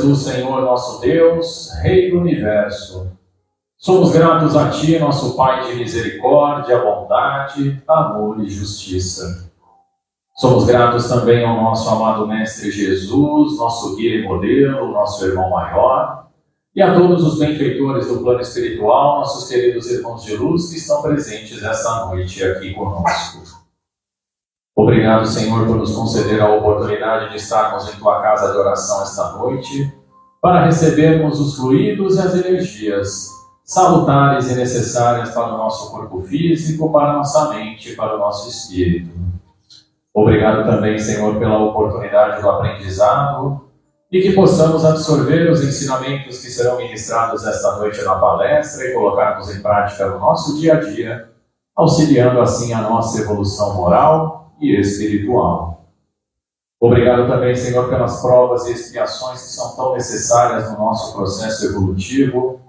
do Senhor nosso Deus, Rei do Universo. Somos gratos a Ti, nosso Pai de misericórdia, bondade, amor e justiça. Somos gratos também ao nosso amado Mestre Jesus, nosso guia e modelo, nosso irmão maior, e a todos os benfeitores do plano espiritual, nossos queridos irmãos de luz que estão presentes esta noite aqui conosco. Obrigado, Senhor, por nos conceder a oportunidade de estarmos em Tua casa de oração esta noite, para recebermos os fluidos e as energias salutares e necessárias para o nosso corpo físico, para a nossa mente e para o nosso espírito. Obrigado também, Senhor, pela oportunidade do aprendizado e que possamos absorver os ensinamentos que serão ministrados esta noite na palestra e colocarmos em prática no nosso dia a dia, auxiliando assim a nossa evolução moral e espiritual. Obrigado também, Senhor, pelas provas e expiações que são tão necessárias no nosso processo evolutivo,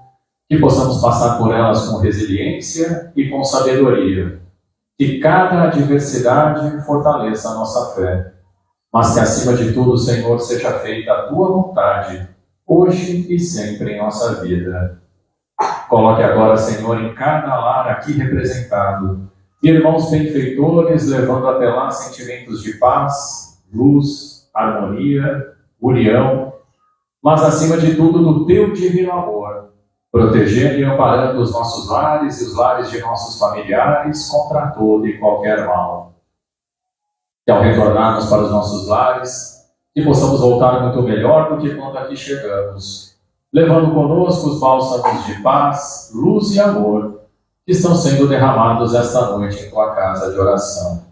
que possamos passar por elas com resiliência e com sabedoria, que cada adversidade fortaleça a nossa fé, mas que acima de tudo, Senhor, seja feita a Tua vontade, hoje e sempre em nossa vida. Coloque agora, Senhor, em cada lar aqui representado, irmãos benfeitores, levando até lá sentimentos de paz, luz, harmonia, união, mas acima de tudo do Teu divino amor, protegendo e amparando os nossos lares e os lares de nossos familiares contra todo e qualquer mal. Que ao retornarmos para os nossos lares, que possamos voltar muito melhor do que quando aqui chegamos, levando conosco os bálsamos de paz, luz e amor, que estão sendo derramados esta noite em Tua casa de oração.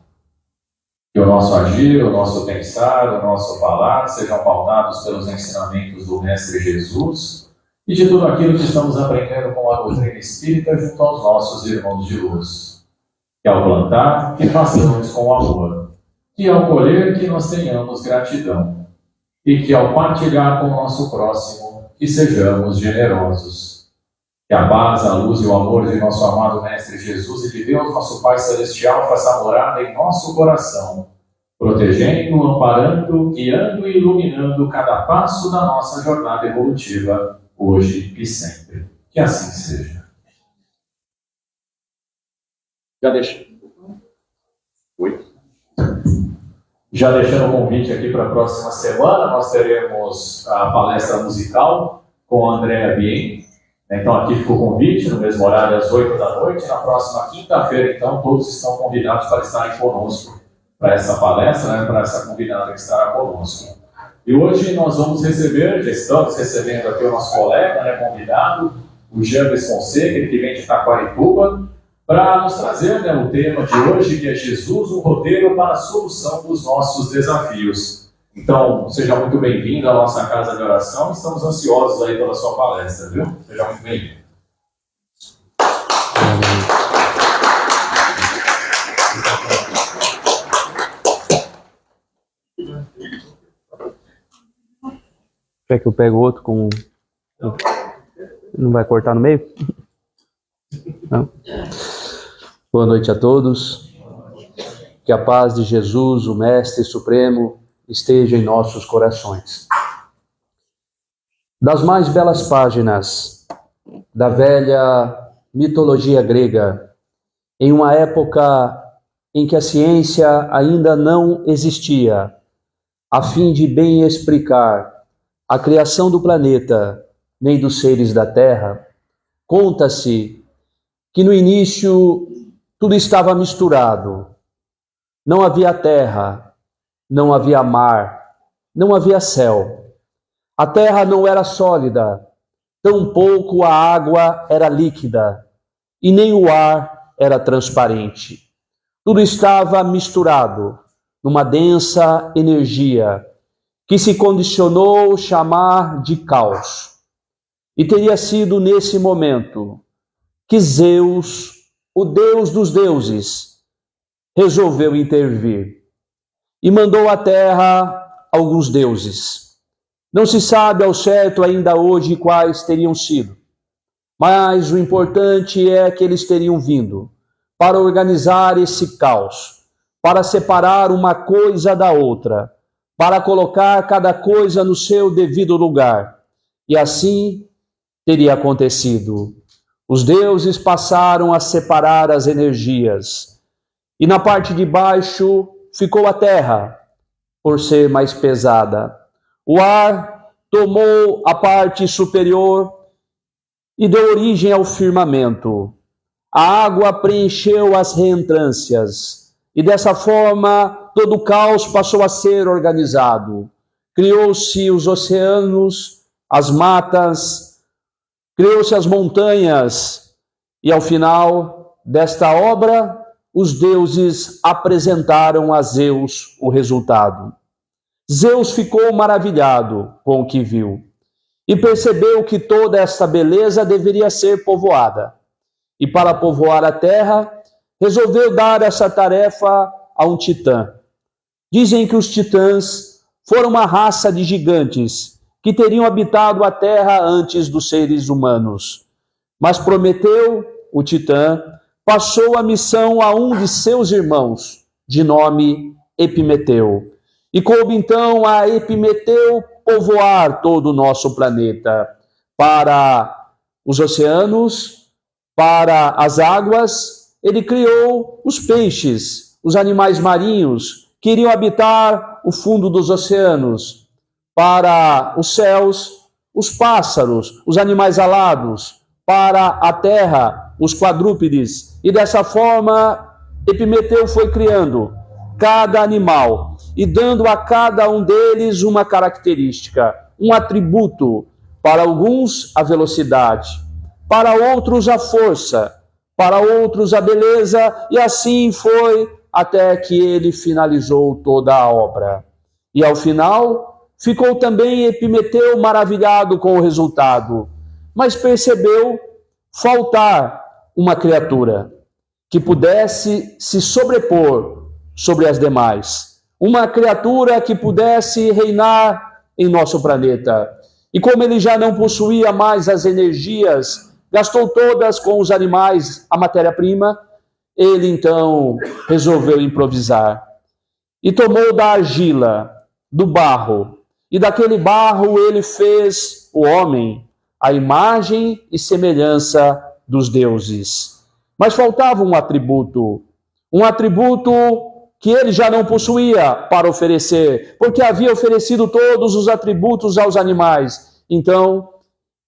Que o nosso agir, o nosso pensar, o nosso falar sejam pautados pelos ensinamentos do Mestre Jesus e de tudo aquilo que estamos aprendendo com a doutrina espírita junto aos nossos irmãos de luz. Que ao plantar, que façamos com amor. Que ao colher, que nós tenhamos gratidão. E que ao partilhar com o nosso próximo, que sejamos generosos. Que a paz, a luz e o amor de nosso amado Mestre Jesus e de Deus, nosso Pai Celestial, faça morada em nosso coração, protegendo, amparando, guiando e iluminando cada passo da nossa jornada evolutiva, hoje e sempre. Que assim seja. Já deixando o convite aqui para a próxima semana, nós teremos a palestra musical com a Andréa Bien. Então aqui fica o convite, no mesmo horário, às 8 da noite. Na próxima quinta-feira, então, todos estão convidados para estarem conosco para essa palestra, para essa convidada que estará conosco. E hoje nós vamos receber, já estamos recebendo aqui o nosso colega, convidado, o James Fonseca, ele que vem de Taquarituba, para nos trazer o tema de hoje, que é Jesus, um roteiro para a solução dos nossos desafios. Então, seja muito bem-vindo à nossa casa de oração. Estamos ansiosos aí pela sua palestra, viu? Seja muito bem-vindo. Quer que eu pegue outro com... Não vai cortar no meio? Não? Boa noite a todos. Que a paz de Jesus, o Mestre Supremo, esteja em nossos corações. Das mais belas páginas da velha mitologia grega, em uma época em que a ciência ainda não existia, a fim de bem explicar a criação do planeta, nem dos seres da Terra, conta-se que no início tudo estava misturado. Não havia terra, não havia mar, não havia céu. A terra não era sólida, tampouco a água era líquida, e nem o ar era transparente. Tudo estava misturado numa densa energia que se condicionou chamar de caos. E teria sido nesse momento que Zeus, o Deus dos deuses, resolveu intervir e mandou à terra alguns deuses. Não se sabe ao certo ainda hoje quais teriam sido, mas o importante é que eles teriam vindo para organizar esse caos, para separar uma coisa da outra, para colocar cada coisa no seu devido lugar. E assim teria acontecido. Os deuses passaram a separar as energias. E na parte de baixo ficou a terra, por ser mais pesada. O ar tomou a parte superior e deu origem ao firmamento. A água preencheu as reentrâncias, e dessa forma todo o caos passou a ser organizado. Criou-se os oceanos, as matas, criou-se as montanhas, e ao final desta obra, os deuses apresentaram a Zeus o resultado. Zeus ficou maravilhado com o que viu e percebeu que toda essa beleza deveria ser povoada. E para povoar a terra, resolveu dar essa tarefa a um titã. Dizem que os titãs foram uma raça de gigantes que teriam habitado a terra antes dos seres humanos. Mas Prometeu, o titã, passou a missão a um de seus irmãos, de nome Epimeteu. E coube então a Epimeteu povoar todo o nosso planeta, para os oceanos, para as águas. Ele criou os peixes, os animais marinhos, que iriam habitar o fundo dos oceanos, para os céus, os pássaros, os animais alados, para a terra, os quadrúpedes. E dessa forma, Epimeteu foi criando cada animal e dando a cada um deles uma característica, um atributo. Para alguns, a velocidade, para outros, a força, para outros, a beleza, e assim foi até que ele finalizou toda a obra. E ao final, ficou também Epimeteu maravilhado com o resultado, mas percebeu faltar uma criatura que pudesse se sobrepor sobre as demais, uma criatura que pudesse reinar em nosso planeta. E como ele já não possuía mais as energias, gastou todas com os animais, a matéria-prima, ele então resolveu improvisar. E tomou da argila, do barro, e daquele barro ele fez o homem, a imagem e semelhança dos deuses. Mas faltava um atributo que ele já não possuía para oferecer, porque havia oferecido todos os atributos aos animais. Então,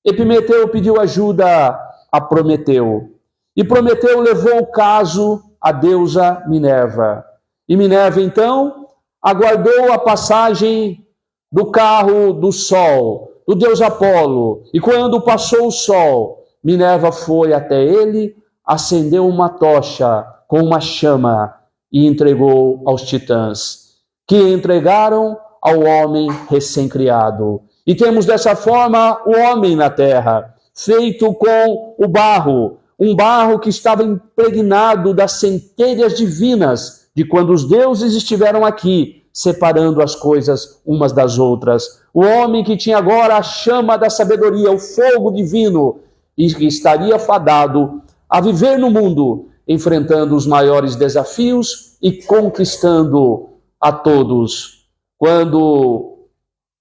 Epimeteu pediu ajuda a Prometeu. E Prometeu levou o caso à deusa Minerva. E Minerva, então, aguardou a passagem do carro do sol, do deus Apolo. E quando passou o sol, Minerva foi até ele, acendeu uma tocha com uma chama e entregou aos titãs, que entregaram ao homem recém-criado. E temos dessa forma o homem na terra, feito com o barro, um barro que estava impregnado das centelhas divinas de quando os deuses estiveram aqui, separando as coisas umas das outras. O homem que tinha agora a chama da sabedoria, o fogo divino, e que estaria fadado a viver no mundo, enfrentando os maiores desafios e conquistando a todos. Quando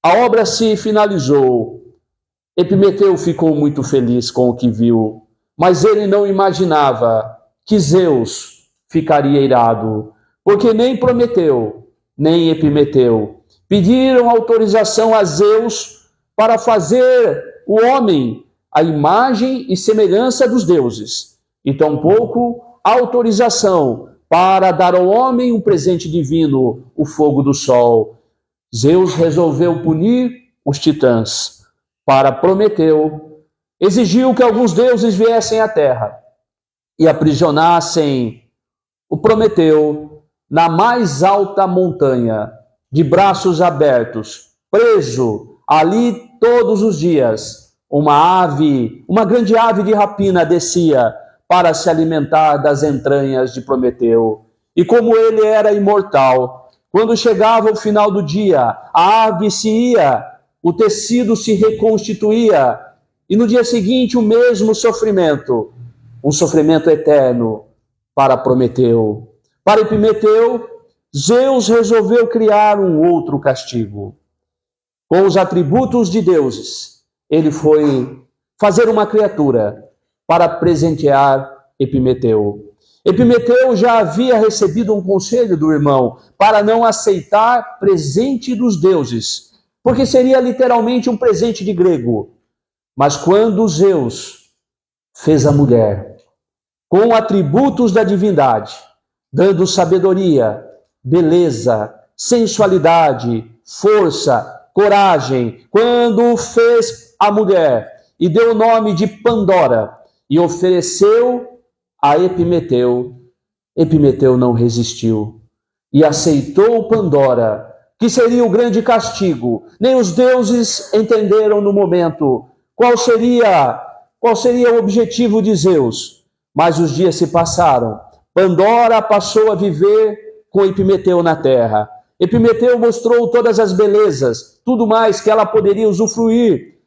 a obra se finalizou, Epimeteu ficou muito feliz com o que viu, mas ele não imaginava que Zeus ficaria irado, porque nem Prometeu, nem Epimeteu pediram autorização a Zeus para fazer o homem a imagem e semelhança dos deuses, e tampouco autorização para dar ao homem um presente divino, o fogo do sol. Zeus resolveu punir os titãs. Para Prometeu, exigiu que alguns deuses viessem à terra e aprisionassem o Prometeu na mais alta montanha, de braços abertos, preso ali todos os dias. Uma grande ave de rapina descia para se alimentar das entranhas de Prometeu. E como ele era imortal, quando chegava o final do dia, a ave se ia, o tecido se reconstituía, e no dia seguinte o mesmo sofrimento, um sofrimento eterno para Prometeu. Para Epimeteu, Zeus resolveu criar um outro castigo. Com os atributos de deuses, ele foi fazer uma criatura para presentear Epimeteu. Epimeteu já havia recebido um conselho do irmão para não aceitar presente dos deuses, porque seria literalmente um presente de grego. Mas quando Zeus fez a mulher com atributos da divindade, dando sabedoria, beleza, sensualidade, força, coragem, quando fez a mulher e deu o nome de Pandora e ofereceu a Epimeteu, Epimeteu não resistiu e aceitou Pandora, que seria o grande castigo. Nem os deuses entenderam no momento qual seria o objetivo de Zeus. Mas os dias se passaram. Pandora passou a viver com Epimeteu na terra. Epimeteu mostrou todas as belezas, tudo mais que ela poderia usufruir.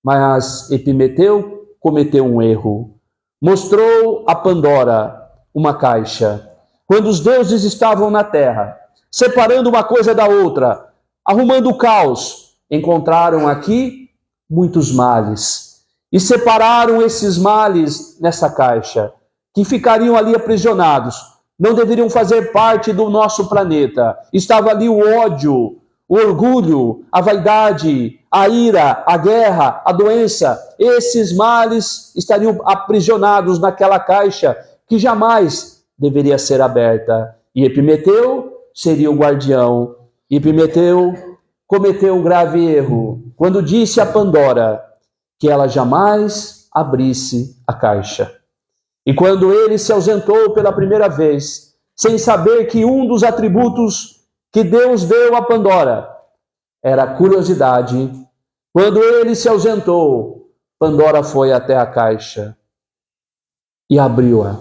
Mas Epimeteu cometeu um erro. Mostrou a Pandora uma caixa. Quando os deuses estavam na terra, separando uma coisa da outra, arrumando o caos, encontraram aqui muitos males. E separaram esses males nessa caixa, que ficariam ali aprisionados. Não deveriam fazer parte do nosso planeta. Estava ali o ódio, o orgulho, a vaidade, a ira, a guerra, a doença. Esses males estariam aprisionados naquela caixa que jamais deveria ser aberta. E Epimeteu seria o guardião. E Epimeteu cometeu um grave erro quando disse a Pandora que ela jamais abrisse a caixa. E quando ele se ausentou pela primeira vez, sem saber que um dos atributos que Deus deu a Pandora era a curiosidade, quando ele se ausentou, Pandora foi até a caixa e abriu-a.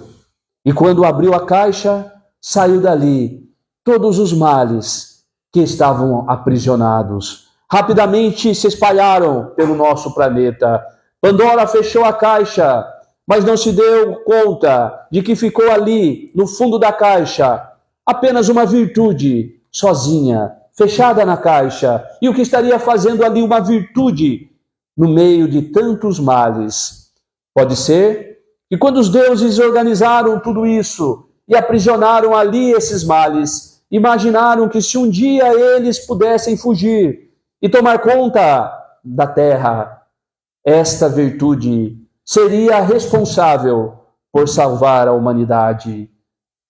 E quando abriu a caixa, saiu dali todos os males que estavam aprisionados. Rapidamente se espalharam pelo nosso planeta. Pandora fechou a caixa, mas não se deu conta de que ficou ali, no fundo da caixa, apenas uma virtude, sozinha, fechada na caixa. E o que estaria fazendo ali uma virtude no meio de tantos males? Pode ser que quando os deuses organizaram tudo isso e aprisionaram ali esses males, imaginaram que se um dia eles pudessem fugir e tomar conta da terra, esta virtude seria responsável por salvar a humanidade.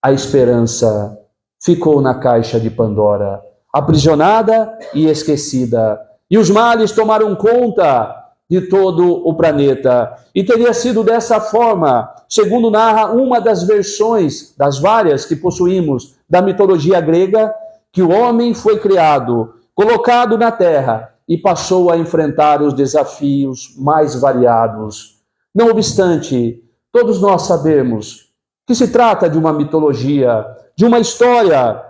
A esperança ficou na caixa de Pandora, aprisionada e esquecida. E os males tomaram conta de todo o planeta. E teria sido dessa forma, segundo narra uma das versões, das várias que possuímos, da mitologia grega, que o homem foi criado, colocado na terra e passou a enfrentar os desafios mais variados. Não obstante, todos nós sabemos que se trata de uma mitologia, de uma história.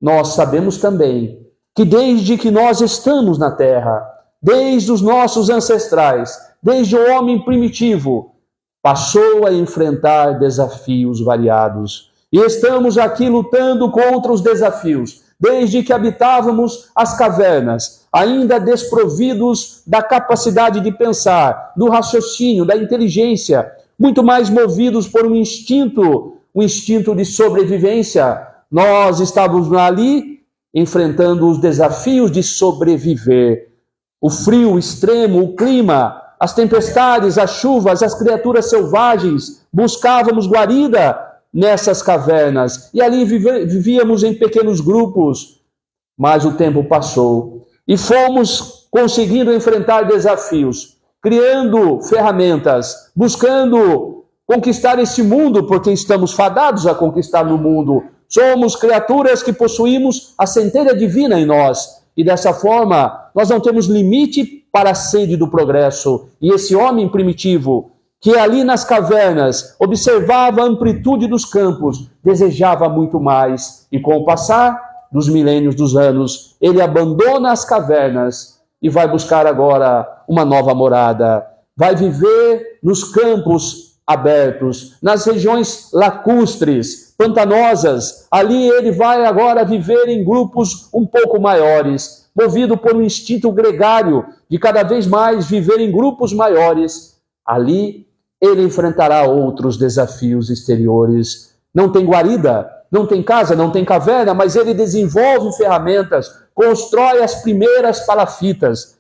Nós sabemos também que desde que nós estamos na terra, desde os nossos ancestrais, desde o homem primitivo, passou a enfrentar desafios variados. E estamos aqui lutando contra os desafios, desde que habitávamos as cavernas, ainda desprovidos da capacidade de pensar, do raciocínio, da inteligência, muito mais movidos por um instinto de sobrevivência. Nós estávamos ali enfrentando os desafios de sobreviver. O frio extremo, o clima, as tempestades, as chuvas, as criaturas selvagens. Buscávamos guarida nessas cavernas e ali vivíamos em pequenos grupos. Mas o tempo passou e fomos conseguindo enfrentar desafios, criando ferramentas, buscando conquistar esse mundo, porque estamos fadados a conquistar no mundo. Somos criaturas que possuímos a centelha divina em nós. E dessa forma, nós não temos limite para a sede do progresso. E esse homem primitivo, que ali nas cavernas observava a amplitude dos campos, desejava muito mais. E com o passar dos milênios dos anos, ele abandona as cavernas e vai buscar agora uma nova morada. Vai viver nos campos abertos, nas regiões lacustres, pantanosas. Ali ele vai agora viver em grupos um pouco maiores, movido por um instinto gregário de cada vez mais viver em grupos maiores. Ali ele enfrentará outros desafios exteriores. Não tem guarida, não tem casa, não tem caverna, mas ele desenvolve ferramentas, constrói as primeiras palafitas.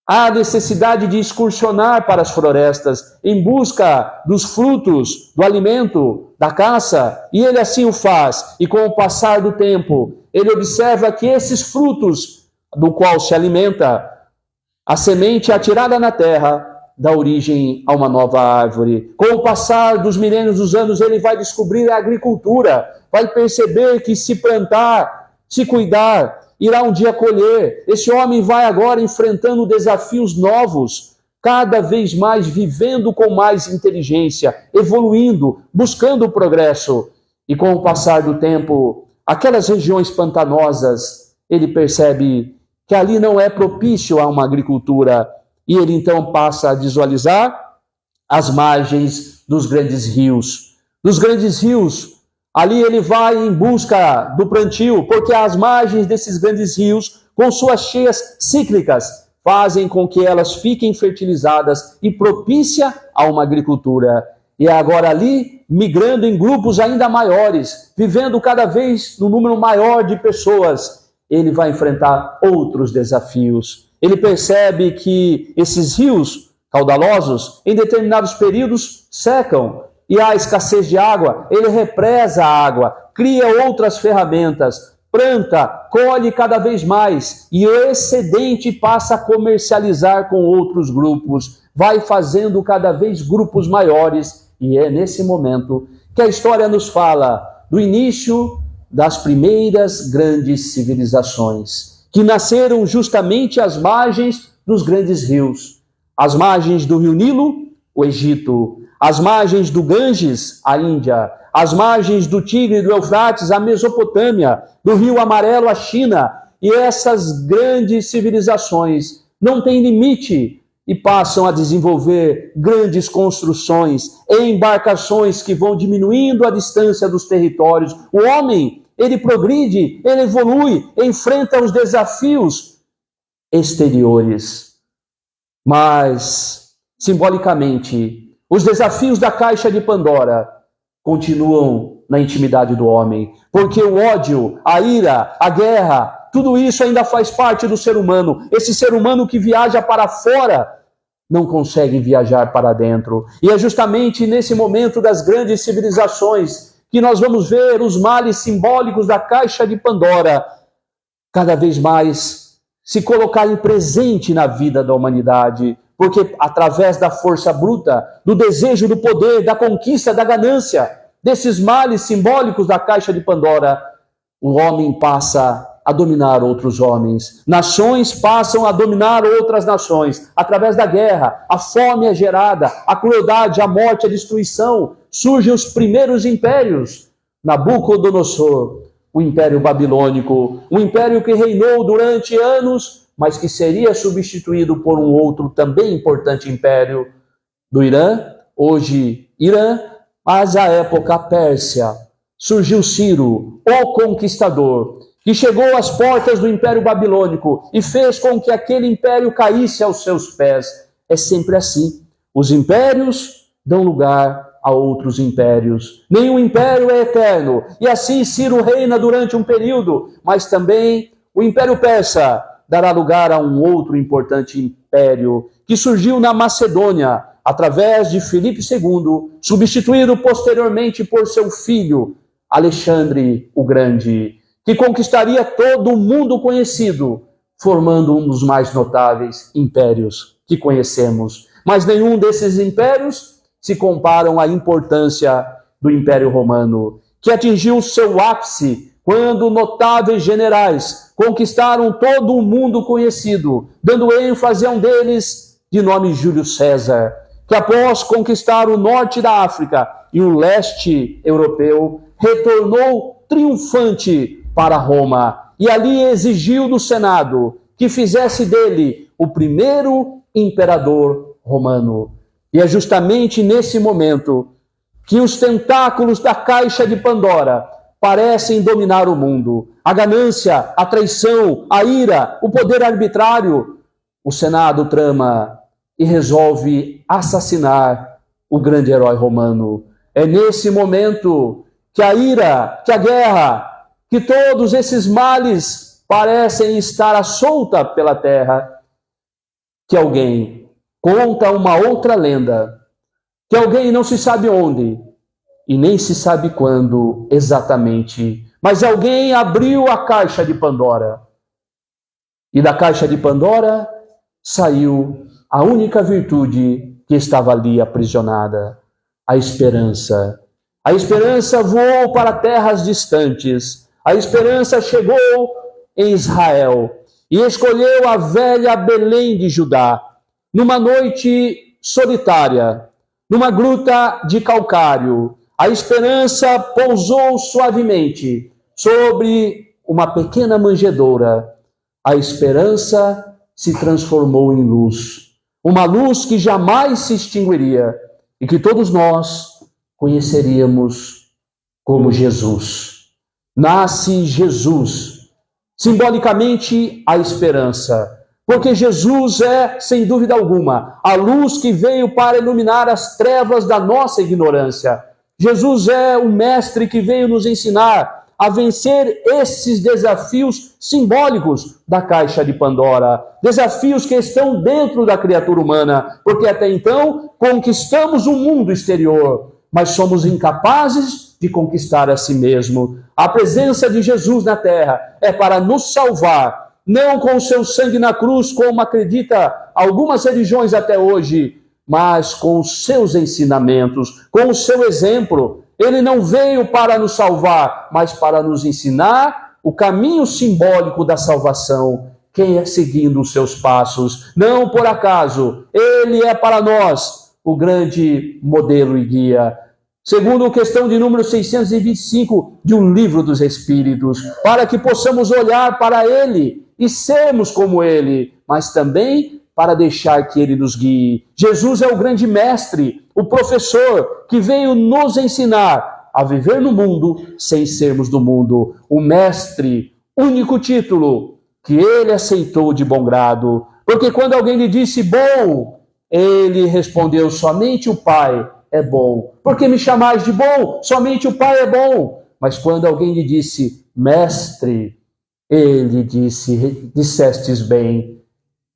Há necessidade de excursionar para as florestas em busca dos frutos, do alimento, da caça, e ele assim o faz. E com o passar do tempo, ele observa que esses frutos do qual se alimenta, a semente atirada na terra, dá origem a uma nova árvore. Com o passar dos milênios dos anos, ele vai descobrir a agricultura, vai perceber que se plantar, se cuidar, irá um dia colher. Esse homem vai agora enfrentando desafios novos, cada vez mais vivendo com mais inteligência, evoluindo, buscando o progresso. E com o passar do tempo, aquelas regiões pantanosas, ele percebe que ali não é propício a uma agricultura. E ele então passa a visualizar as margens dos grandes rios. Dos grandes rios, ali ele vai em busca do plantio, porque as margens desses grandes rios, com suas cheias cíclicas, fazem com que elas fiquem fertilizadas e propícia a uma agricultura. E agora ali, migrando em grupos ainda maiores, vivendo cada vez no número maior de pessoas, ele vai enfrentar outros desafios. Ele percebe que esses rios caudalosos, em determinados períodos, secam, e há escassez de água, ele represa a água, cria outras ferramentas, planta, colhe cada vez mais, e o excedente passa a comercializar com outros grupos, vai fazendo cada vez grupos maiores, e é nesse momento que a história nos fala do início das primeiras grandes civilizações, que nasceram justamente às margens dos grandes rios, às margens do rio Nilo, o Egito, às margens do Ganges, a Índia, às margens do Tigre e do Eufrates, a Mesopotâmia, do Rio Amarelo, a China. E essas grandes civilizações não têm limite e passam a desenvolver grandes construções, embarcações que vão diminuindo a distância dos territórios. O homem, ele progride, ele evolui, enfrenta os desafios exteriores. Mas, simbolicamente, os desafios da caixa de Pandora continuam na intimidade do homem, porque o ódio, a ira, a guerra, tudo isso ainda faz parte do ser humano. Esse ser humano que viaja para fora não consegue viajar para dentro. E é justamente nesse momento das grandes civilizações que nós vamos ver os males simbólicos da caixa de Pandora cada vez mais se colocarem presente na vida da humanidade. Porque através da força bruta, do desejo do poder, da conquista, da ganância, desses males simbólicos da caixa de Pandora, o homem passa a dominar outros homens. Nações passam a dominar outras nações. Através da guerra, a fome é gerada, a crueldade, a morte, a destruição. Surgem os primeiros impérios. Nabucodonosor, o Império Babilônico, um império que reinou durante anos, mas que seria substituído por um outro também importante império do Irã, hoje Irã, mas à época Pérsia. Surgiu Ciro, o conquistador, que chegou às portas do Império Babilônico e fez com que aquele império caísse aos seus pés. É sempre assim. Os impérios dão lugar a outros impérios. Nenhum império é eterno. E assim Ciro reina durante um período, mas também o Império Persa dará lugar a um outro importante império que surgiu na Macedônia, através de Filipe II, substituído posteriormente por seu filho, Alexandre o Grande, que conquistaria todo o mundo conhecido, formando um dos mais notáveis impérios que conhecemos. Mas nenhum desses impérios se comparam à importância do Império Romano, que atingiu seu ápice quando notáveis generais conquistaram todo o mundo conhecido, dando ênfase a um deles de nome Júlio César, que após conquistar o norte da África e o leste europeu, retornou triunfante para Roma e ali exigiu do Senado que fizesse dele o primeiro imperador romano. E é justamente nesse momento que os tentáculos da caixa de Pandora parecem dominar o mundo. A ganância, a traição, a ira, o poder arbitrário. O Senado trama e resolve assassinar o grande herói romano. É nesse momento que a ira, que a guerra, que todos esses males parecem estar à solta pela terra, que alguém conta uma outra lenda, que alguém não se sabe onde e nem se sabe quando exatamente, mas alguém abriu a caixa de Pandora. E da caixa de Pandora saiu a única virtude que estava ali aprisionada, a esperança. A esperança voou para terras distantes. A esperança chegou em Israel e escolheu a velha Belém de Judá, numa noite solitária, numa gruta de calcário. A esperança pousou suavemente sobre uma pequena manjedoura. A esperança se transformou em luz, uma luz que jamais se extinguiria e que todos nós conheceríamos como Jesus. Nasce Jesus, simbolicamente a esperança, porque Jesus é, sem dúvida alguma, a luz que veio para iluminar as trevas da nossa ignorância. Jesus é o mestre que veio nos ensinar a vencer esses desafios simbólicos da caixa de Pandora, desafios que estão dentro da criatura humana, porque até então conquistamos o mundo exterior, mas somos incapazes de conquistar a si mesmo. A presença de Jesus na terra é para nos salvar, não com o seu sangue na cruz, como acredita algumas religiões até hoje, mas com os seus ensinamentos, com o seu exemplo. Ele não veio para nos salvar, mas para nos ensinar o caminho simbólico da salvação, quem é seguindo os seus passos. Não por acaso, ele é para nós o grande modelo e guia. Segundo a questão de número 625 de um livro dos Espíritos, para que possamos olhar para ele e sermos como ele, mas também para deixar que ele nos guie. Jesus é o grande mestre, o professor que veio nos ensinar a viver no mundo sem sermos do mundo. O mestre, único título que ele aceitou de bom grado. Porque quando alguém lhe disse bom, ele respondeu: somente o Pai é bom. Por que me chamais de bom? Somente o Pai é bom. Mas quando alguém lhe disse mestre, ele disse: dissestes bem,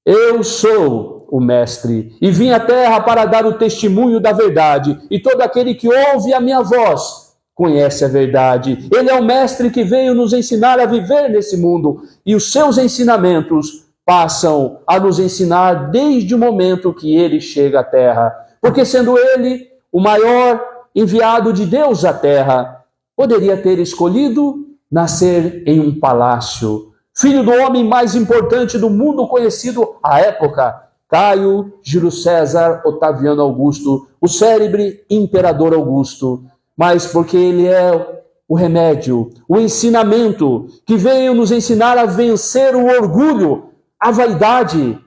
eu sou o mestre e vim à terra para dar o testemunho da verdade, e todo aquele que ouve a minha voz conhece a verdade. Ele é o mestre que veio nos ensinar a viver nesse mundo, e os seus ensinamentos passam a nos ensinar desde o momento que ele chega à terra, porque sendo ele o maior enviado de Deus à terra, poderia ter escolhido nascer em um palácio, filho do homem mais importante do mundo conhecido à época, Caio Júlio César Otaviano Augusto, o célebre imperador Augusto. Mas porque ele é o remédio, o ensinamento que veio nos ensinar a vencer o orgulho, a vaidade,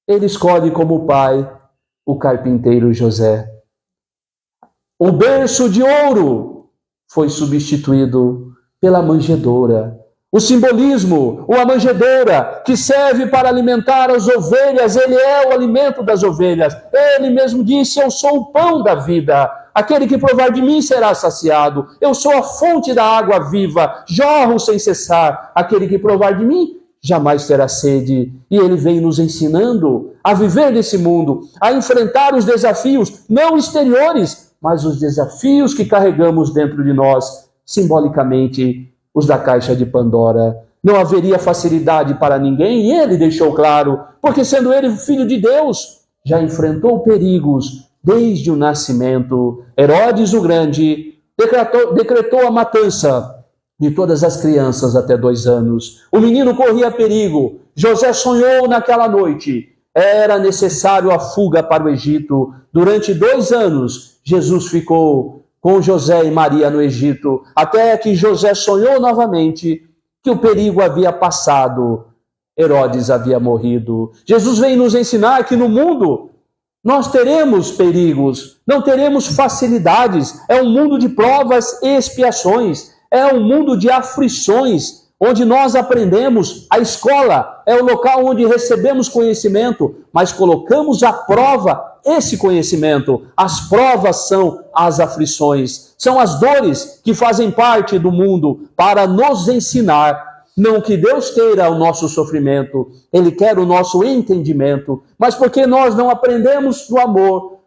ele escolhe como pai o carpinteiro José. O berço de ouro foi substituído pela manjedoura. O simbolismo, a manjedoura, que serve para alimentar as ovelhas, ele é o alimento das ovelhas. Ele mesmo disse: eu sou o pão da vida. Aquele que provar de mim será saciado. Eu sou a fonte da água viva, jorro sem cessar. Aquele que provar de mim jamais terá sede. E ele vem nos ensinando a viver nesse mundo, a enfrentar os desafios, não exteriores, mas os desafios que carregamos dentro de nós, simbolicamente os da caixa de Pandora. Não haveria facilidade para ninguém, e ele deixou claro, porque sendo ele filho de Deus, já enfrentou perigos desde o nascimento. Herodes o Grande decretou a matança de todas as crianças até 2 anos. O menino corria perigo. José sonhou naquela noite. Era necessário a fuga para o Egito. Durante 2 anos, Jesus ficou com José e Maria no Egito, até que José sonhou novamente que o perigo havia passado, Herodes havia morrido. Jesus vem nos ensinar que no mundo Nós teremos perigos, não teremos facilidades. É um mundo de provas e expiações. É um mundo de aflições, onde nós aprendemos. A escola é o local onde recebemos conhecimento, mas colocamos à prova esse conhecimento. As provas são as aflições, são as dores que fazem parte do mundo para nos ensinar. Não que Deus queira o nosso sofrimento, Ele quer o nosso entendimento, mas porque nós não aprendemos do amor,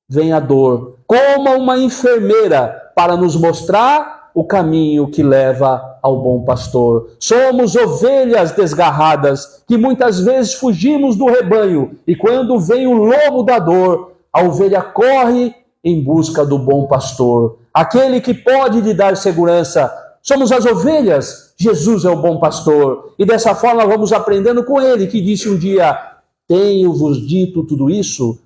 vem a dor, como uma enfermeira para nos mostrar o caminho que leva ao bom pastor. Somos ovelhas desgarradas, que muitas vezes fugimos do rebanho, e quando vem o lobo da dor, a ovelha corre em busca do bom pastor, aquele que pode lhe dar segurança. Somos as ovelhas, Jesus é o bom pastor, e dessa forma vamos aprendendo com ele, que disse um dia: tenho-vos dito tudo isso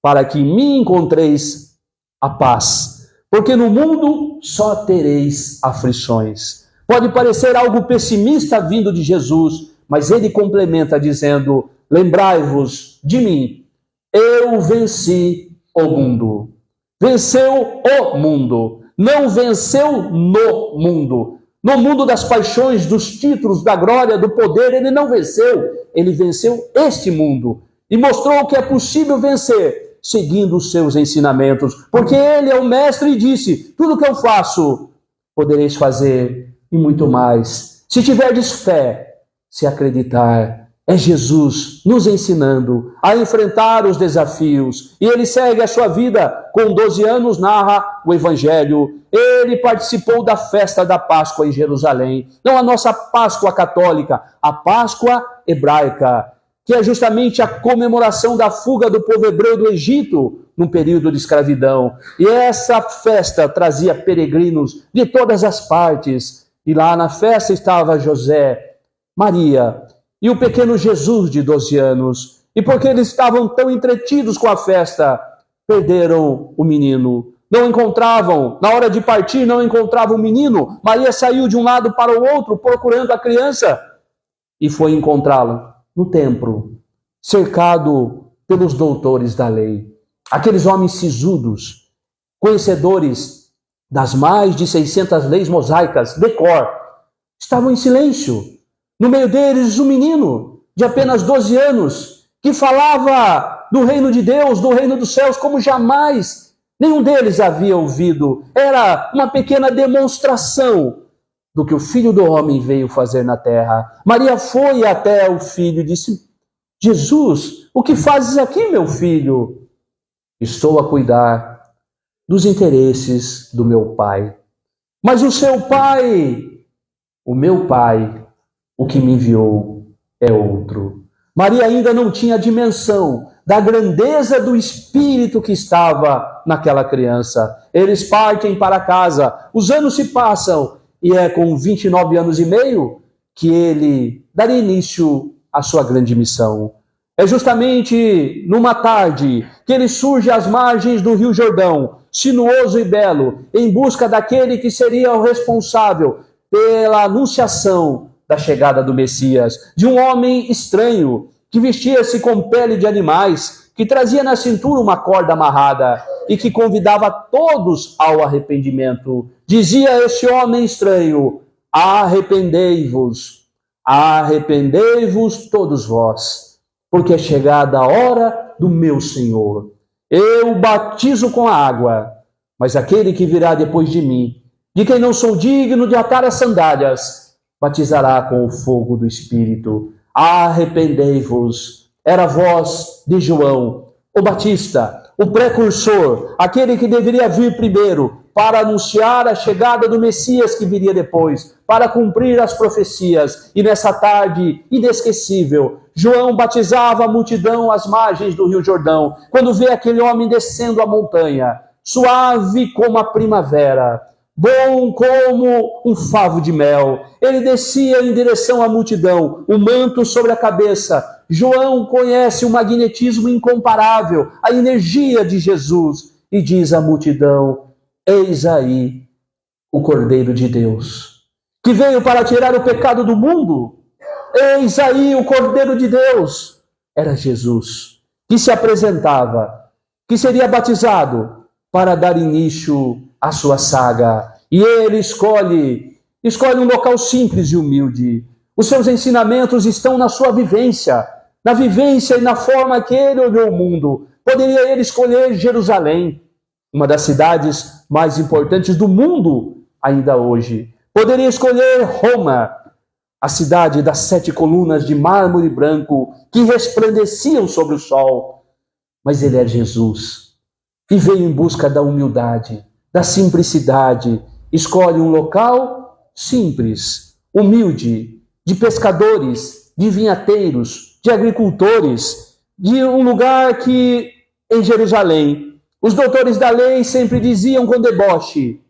para que em mim encontreis a paz, porque no mundo só tereis aflições. Pode parecer algo pessimista vindo de Jesus, mas ele complementa dizendo: lembrai-vos de mim, eu venci o mundo. Venceu o mundo, não venceu no mundo. No mundo das paixões, dos títulos, da glória, do poder, ele não venceu. Ele venceu este mundo e mostrou que é possível vencer seguindo os seus ensinamentos, porque ele é o mestre e disse: tudo que eu faço, podereis fazer e muito mais, se tiverdes fé, se acreditar. É Jesus nos ensinando a enfrentar os desafios. E ele segue a sua vida. Com 12 anos narra o Evangelho. Ele participou da festa da Páscoa em Jerusalém. Não a nossa Páscoa católica, a Páscoa hebraica, que é justamente a comemoração da fuga do povo hebreu do Egito no período de escravidão. E essa festa trazia peregrinos de todas as partes. E lá na festa estava José, Maria e o pequeno Jesus de 12 anos. E porque eles estavam tão entretidos com a festa, perderam o menino. Não encontravam, na hora de partir, não encontravam o menino. Maria saiu de um lado para o outro procurando a criança e foi encontrá-lo no templo, cercado pelos doutores da lei. Aqueles homens sisudos, conhecedores das mais de 600 leis mosaicas, de cor, estavam em silêncio. No meio deles, um menino de apenas 12 anos, que falava do reino de Deus, do reino dos céus, como jamais nenhum deles havia ouvido. Era uma pequena demonstração do que o Filho do Homem veio fazer na terra. Maria foi até o filho e disse: Jesus, o que fazes aqui, meu filho? Estou a cuidar dos interesses do meu pai. Mas o seu pai, o meu pai, o que me enviou é outro. Maria ainda não tinha a dimensão da grandeza do espírito que estava naquela criança. Eles partem para casa, os anos se passam, e é com 29 anos e meio que ele daria início à sua grande missão. É justamente numa tarde que ele surge às margens do Rio Jordão, sinuoso e belo, em busca daquele que seria o responsável pela anunciação da chegada do Messias, de um homem estranho, que vestia-se com pele de animais, que trazia na cintura uma corda amarrada e que convidava todos ao arrependimento. Dizia esse homem estranho: arrependei-vos, arrependei-vos todos vós, porque é chegada a hora do meu Senhor. Eu batizo com a água, mas aquele que virá depois de mim, de quem não sou digno de atar as sandálias, batizará com o fogo do Espírito. Arrependei-vos. Era a voz de João, o Batista, o precursor, aquele que deveria vir primeiro para anunciar a chegada do Messias que viria depois, para cumprir as profecias. E nessa tarde inesquecível, João batizava a multidão às margens do Rio Jordão, quando vê aquele homem descendo a montanha, suave como a primavera, bom como um favo de mel. Ele descia em direção à multidão, o manto sobre a cabeça. João conhece o magnetismo incomparável, a energia de Jesus, e diz à multidão: eis aí o Cordeiro de Deus, que veio para tirar o pecado do mundo. Eis aí o Cordeiro de Deus. Era Jesus, que se apresentava que seria batizado para dar início à sua saga. E ele escolhe um local simples e humilde. Os seus ensinamentos estão na sua vivência, na vivência e na forma que ele olhou o mundo. Poderia ele escolher Jerusalém, uma das cidades mais importantes do mundo ainda hoje. Poderia escolher Roma, a cidade das 7 colunas de mármore branco que resplandeciam sobre o sol. Mas ele é Jesus e veio em busca da humildade, da simplicidade. Escolhe um local simples, humilde, de pescadores, de vinhateiros, de agricultores, de um lugar que, em Jerusalém, os doutores da lei sempre diziam com deboche: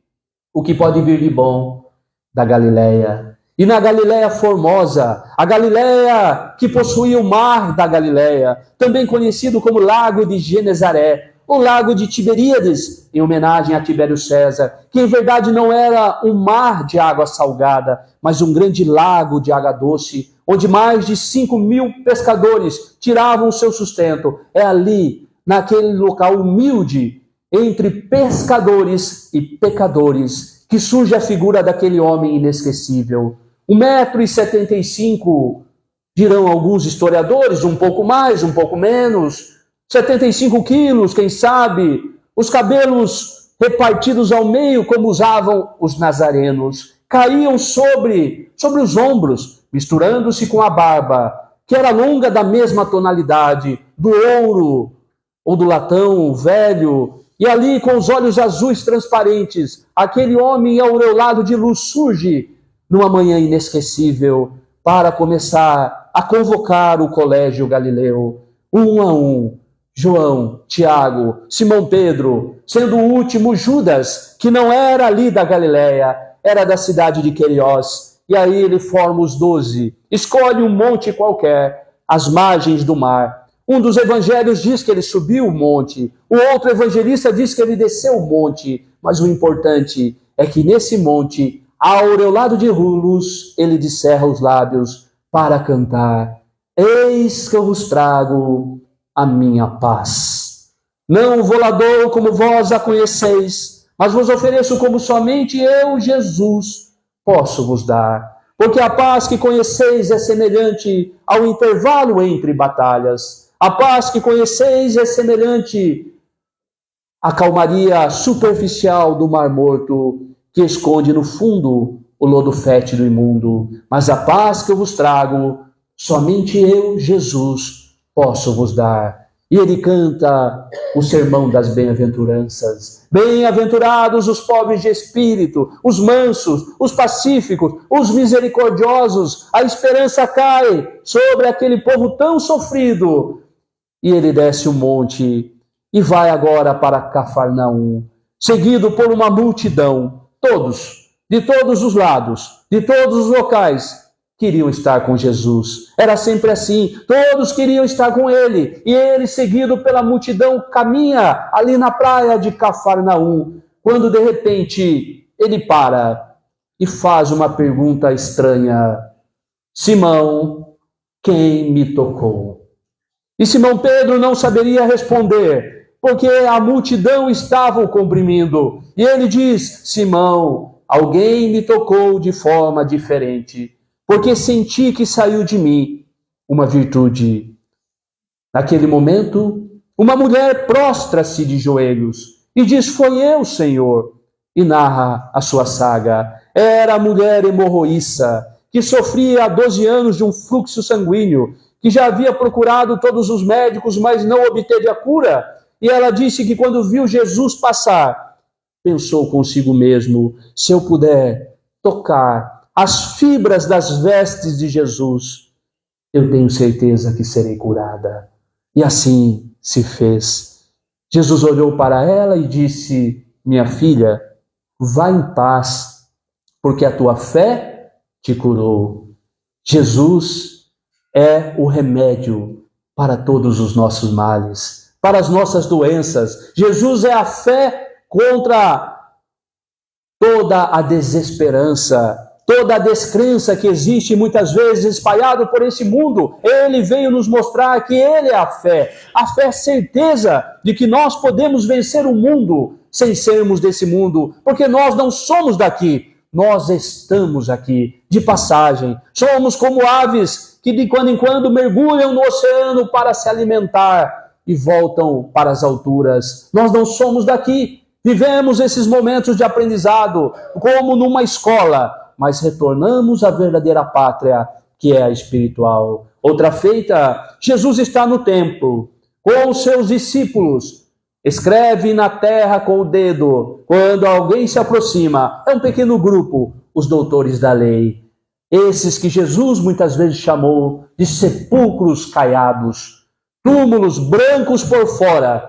o que pode vir de bom da Galileia. E na Galileia Formosa, a Galileia que possuía o mar da Galileia, também conhecido como Lago de Genezaré, o Lago de Tiberíades, em homenagem a Tibério César, que em verdade não era um mar de água salgada, mas um grande lago de água doce, onde mais de 5.000 pescadores tiravam o seu sustento. É ali, naquele local humilde, entre pescadores e pecadores, que surge a figura daquele homem inesquecível. 1,75 m, dirão alguns historiadores, um pouco mais, um pouco menos, 75 quilos, quem sabe, os cabelos repartidos ao meio, como usavam os nazarenos, caíam sobre os ombros, misturando-se com a barba, que era longa da mesma tonalidade, do ouro ou do latão velho. E ali, com os olhos azuis transparentes, aquele homem aureolado de luz surge numa manhã inesquecível para começar a convocar o colégio galileu, um a um. João, Tiago, Simão Pedro, sendo o último Judas, que não era ali da Galileia, era da cidade de Queriós. E aí ele forma os 12, escolhe um monte qualquer, às margens do mar. Um dos evangelhos diz que ele subiu o monte, o outro evangelista diz que ele desceu o monte, mas o importante é que nesse monte, aureolado de luz, ele descerra os lábios para cantar: eis que eu vos trago a minha paz. Não vou lá dou como vós a conheceis, mas vos ofereço como somente eu, Jesus, posso vos dar. Porque a paz que conheceis é semelhante ao intervalo entre batalhas. A paz que conheceis é semelhante à calmaria superficial do Mar Morto, que esconde no fundo o lodo fétido e imundo. Mas a paz que eu vos trago, somente eu, Jesus, posso vos dar. E ele canta o sermão das bem-aventuranças. Bem-aventurados os pobres de espírito, os mansos, os pacíficos, os misericordiosos. A esperança cai sobre aquele povo tão sofrido. E ele desce o monte e vai agora para Cafarnaum, seguido por uma multidão. Todos, de todos os lados, de todos os locais, queriam estar com Jesus. Era sempre assim, todos queriam estar com ele. E ele, seguido pela multidão, caminha ali na praia de Cafarnaum, quando de repente ele para e faz uma pergunta estranha: Simão, quem me tocou? E Simão Pedro não saberia responder, porque a multidão estava o comprimindo. E ele diz: Simão, alguém me tocou de forma diferente, porque senti que saiu de mim uma virtude. Naquele momento, uma mulher prostra-se de joelhos e diz: foi eu, Senhor. E narra a sua saga. Era a mulher hemorroíça, que sofria há 12 anos de um fluxo sanguíneo, que já havia procurado todos os médicos, mas não obteve a cura. E ela disse que quando viu Jesus passar, pensou consigo mesmo: se eu puder tocar as fibras das vestes de Jesus, eu tenho certeza que serei curada. E assim se fez. Jesus olhou para ela e disse: minha filha, vá em paz, porque a tua fé te curou. Jesus é o remédio para todos os nossos males, para as nossas doenças. Jesus é a fé contra toda a desesperança, toda a descrença que existe muitas vezes espalhado por esse mundo. Ele veio nos mostrar que Ele é a fé é certeza de que nós podemos vencer o mundo sem sermos desse mundo, porque nós não somos daqui, nós estamos aqui de passagem. Somos como aves que de quando em quando mergulham no oceano para se alimentar e voltam para as alturas. Nós não somos daqui, vivemos esses momentos de aprendizado como numa escola, mas retornamos à verdadeira pátria, que é a espiritual. Outra feita, Jesus está no templo com os seus discípulos. Escreve na terra com o dedo. Quando alguém se aproxima, é um pequeno grupo, os doutores da lei. Esses que Jesus muitas vezes chamou de sepulcros caiados, túmulos brancos por fora,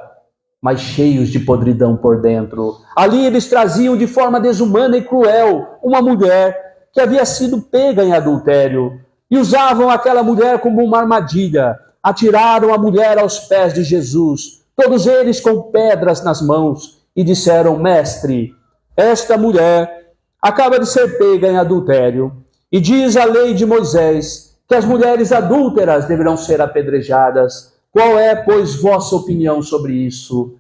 mas cheios de podridão por dentro. Ali eles traziam de forma desumana e cruel uma mulher que havia sido pega em adultério e usavam aquela mulher como uma armadilha. Atiraram a mulher aos pés de Jesus, todos eles com pedras nas mãos, e disseram: Mestre, esta mulher acaba de ser pega em adultério, e diz a lei de Moisés que as mulheres adúlteras deverão ser apedrejadas. Qual é, pois, vossa opinião sobre isso?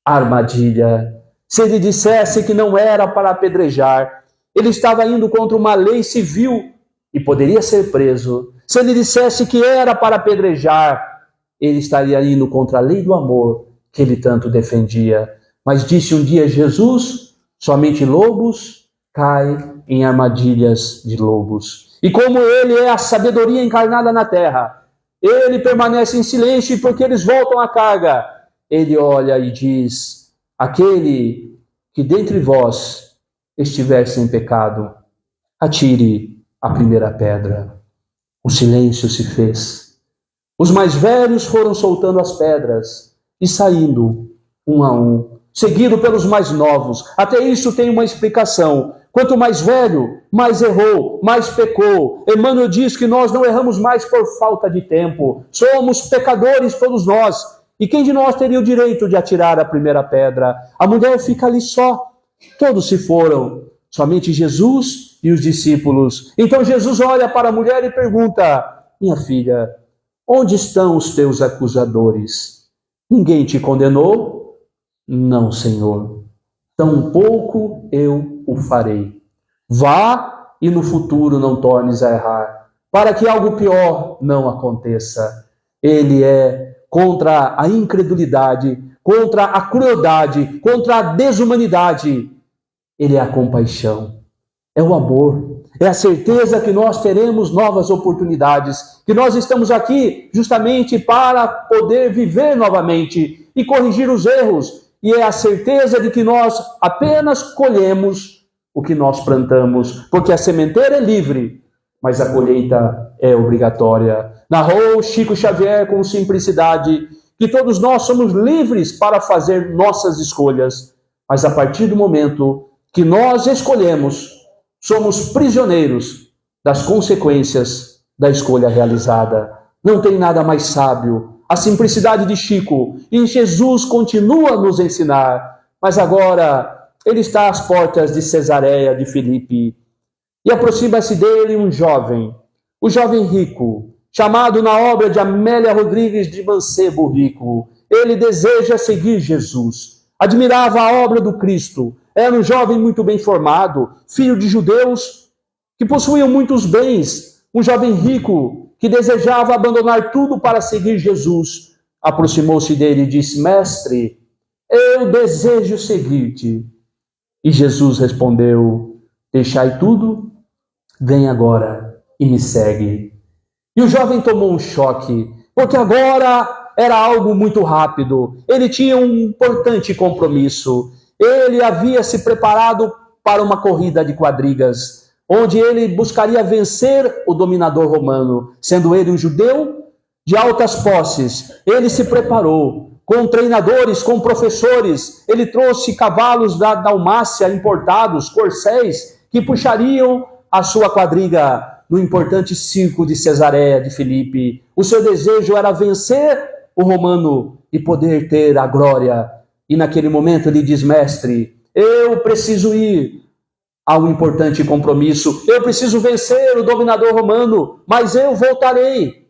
Armadilha. Se ele dissesse que não era para apedrejar, ele estava indo contra uma lei civil e poderia ser preso. Se ele dissesse que era para apedrejar, ele estaria indo contra a lei do amor que ele tanto defendia. Mas disse um dia Jesus: somente lobos caem em armadilhas de lobos. E como ele é a sabedoria encarnada na terra, ele permanece em silêncio, porque eles voltam à carga. Ele olha e diz: aquele que dentre vós estiver sem pecado, atire a primeira pedra. O silêncio se fez. Os mais velhos foram soltando as pedras e saindo um a um, seguido pelos mais novos. Até isso tem uma explicação. Quanto mais velho, mais errou, mais pecou. Emmanuel diz que nós não erramos mais por falta de tempo. Somos pecadores todos nós. E quem de nós teria o direito de atirar a primeira pedra? A mulher fica ali só. Todos se foram. Somente Jesus e os discípulos. Então Jesus olha para a mulher e pergunta: minha filha, onde estão os teus acusadores? Ninguém te condenou? Não, Senhor. Tampouco eu o farei. Vá e no futuro não tornes a errar, para que algo pior não aconteça. Ele é contra a incredulidade, contra a crueldade, contra a desumanidade. Ele é a compaixão, é o amor, é a certeza que nós teremos novas oportunidades, que nós estamos aqui justamente para poder viver novamente e corrigir os erros. E é a certeza de que nós apenas colhemos o que nós plantamos, porque a sementeira é livre, mas a colheita é obrigatória. Narrou Chico Xavier com simplicidade que todos nós somos livres para fazer nossas escolhas, mas a partir do momento que nós escolhemos, somos prisioneiros das consequências da escolha realizada. Não tem nada mais sábio. A simplicidade de Chico, e Jesus continua a nos ensinar, mas agora ele está às portas de Cesareia de Filipe, e aproxima-se dele um jovem, o jovem rico, chamado na obra de Amélia Rodrigues de Mancebo Rico. Ele deseja seguir Jesus, admirava a obra do Cristo, era um jovem muito bem formado, filho de judeus que possuíam muitos bens, um jovem rico que desejava abandonar tudo para seguir Jesus. Aproximou-se dele e disse: Mestre, eu desejo seguir-te. E Jesus respondeu: deixai tudo, vem agora e me segue. E o jovem tomou um choque, porque agora era algo muito rápido. Ele tinha um importante compromisso. Ele havia se preparado para uma corrida de quadrigas, onde ele buscaria vencer o dominador romano. Sendo ele um judeu de altas posses, ele se preparou com treinadores, com professores. Ele trouxe cavalos da Dalmácia importados, corcéis, que puxariam a sua quadriga no importante circo de Cesareia de Filipe. O seu desejo era vencer o romano e poder ter a glória. E naquele momento ele diz: Mestre, eu preciso ir há um importante compromisso. Eu preciso vencer o dominador romano, mas eu voltarei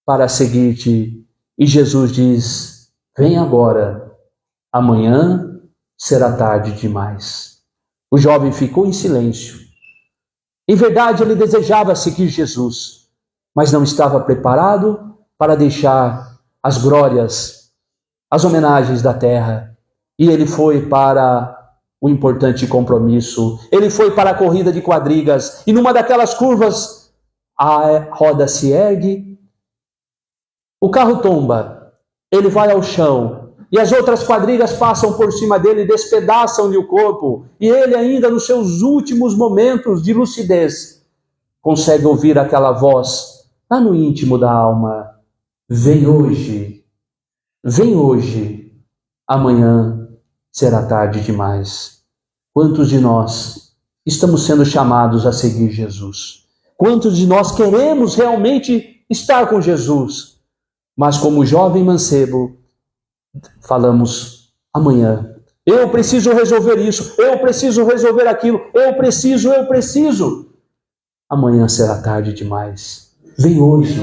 para seguir-te. E Jesus diz: vem agora, amanhã será tarde demais. O jovem ficou em silêncio. Em verdade, ele desejava seguir Jesus, mas não estava preparado para deixar as glórias, as homenagens da terra. E ele foi para o importante compromisso. Ele foi para a corrida de quadrigas. E numa daquelas curvas, a roda se ergue, o carro tomba, ele vai ao chão, e as outras quadrigas passam por cima dele e despedaçam-lhe o corpo. E ele ainda nos seus últimos momentos de lucidez, consegue ouvir aquela voz lá no íntimo da alma: vem hoje, amanhã será tarde demais. Quantos de nós estamos sendo chamados a seguir Jesus? Quantos de nós queremos realmente estar com Jesus? Mas como jovem mancebo, falamos: amanhã, eu preciso resolver isso, eu preciso resolver aquilo, eu preciso. Amanhã será tarde demais. Vem hoje.